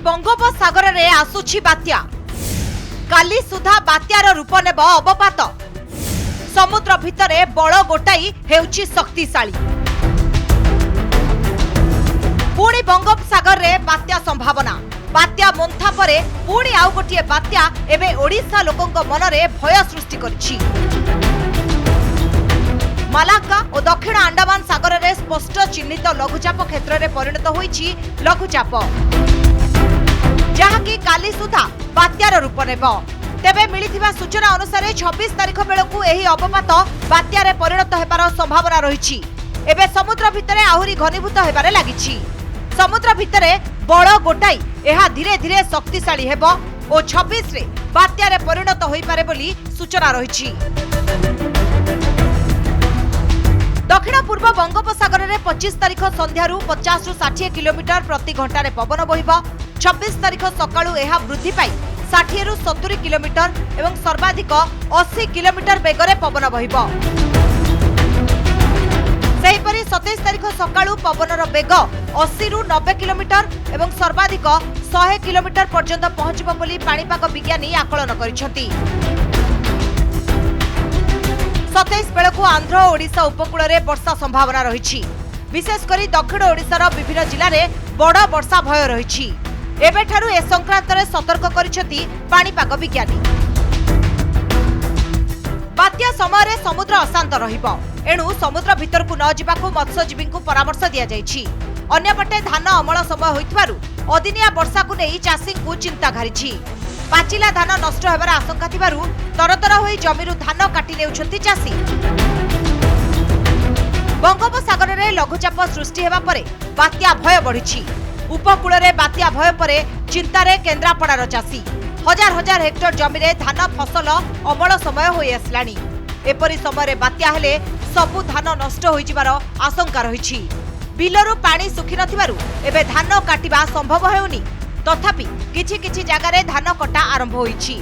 बंगोपसागर रे आसुछि बात्या काली सुधा बात्यार रूप नेब अवपात समुद्र भितरे बल गोटाई हेउछि शक्तिशाली पुणी बंगोपसागर रे बात्या संभावना बात्या मोन्था परे पुणी आउ गोटिए बात्या एबे ओडिशा लोकंक मनरे भय सृष्टि करछि। मालाक्का और दक्षिण अंडमान सागर रे स्पष्ट चिन्हित लघुचाप क्षेत्र रे परिणत होईछि लघुचाप जहाँकि काली सुधा बात्यार रूप नेब। तेबे मिलिथिबा सूचना अनुसार 26 तारिख बेलकु एही अवपात बात्यारे परिणत हेबार संभावना रहिछि। एबे समुद्र भितरे आहुरी घनीभूत हेबारे लागिछि। समुद्र भितरे बल गोटाई एहा धीरे धीरे शक्तिशाली हेब और 26 रे बात्यारे परिणत होई पारे बोली सूचना रहिछि। दक्षिण पूर्व बंगोपसागर में 25 तारिख संध्यारू 50 रु 60 किलोमीटर प्रति घंटा रे पवन बहिब। 26 तारिख सकाळू एहा वृद्धि पाई 60 रु 70 किलोमीटर एवं सर्वाधिक 80 किलोमीटर बेगरे पवन बहिब। सेहिपरि 27 तारिख सकाळू पवनर बेग 80 रु 90 किलोमीटर एवं सर्वाधिक 100 किलोमीटर पर्यंत पहुंचब बोली पाणीपाग विज्ञानी आकलन करिसेंती। 27 बेलू आंध्र और ओडिशा उपकूल में वर्षा संभावना रही विशेषकर दक्षिण ओडिशार विभिन्न जिले में बड़ वर्षा भय रही। एबेठारु ए संक्रांत में सतर्क करिसेंती पाणीपाग विज्ञानी। बात्या समय समुद्र अशांत रहिबो एणु समुद्र भितर को न जिबाकू मत्स्यजीवी को परामर्श दिया जायछि। अन्यपटे धान अमल समय होइथिबारु अदिनिया वर्षा को नहीं चाषी को चिंता घारिछि। पाचिला धान नष्ट होबार आशंका थिबारु तरतर होई जमीरु धान काटी नेउछंती चाषी। बंगोपसागर रे लघुचाप सृष्टि हेबा परे बात्या भय बढ़िछि। उपकूल रे बात्या भय परे चिंतारे केन्द्रापड़ार चाषी। हजार हजार हेक्टर जमी रे धान फसल अमल समय होई आसलानी। एपरि समय बात्या हेले सबु धान नष्ट होई जिबार आशंका रहिछि। बिलरु पानी सुखी नथिबारु एबे धान काटिबा संभव हेउनी। तथापि किछि किछि जगार धान कटा आरंभ होईछि।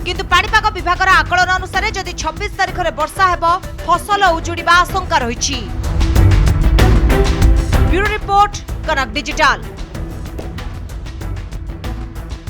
किंतु पाणीपाग विभागर आकलन अनुसार जदि 26 तारिख रे वर्षा हेब फसल उजुड़िबा आशंका रहिछि। ब्यूरो रिपोर्ट कनक डिजिटल।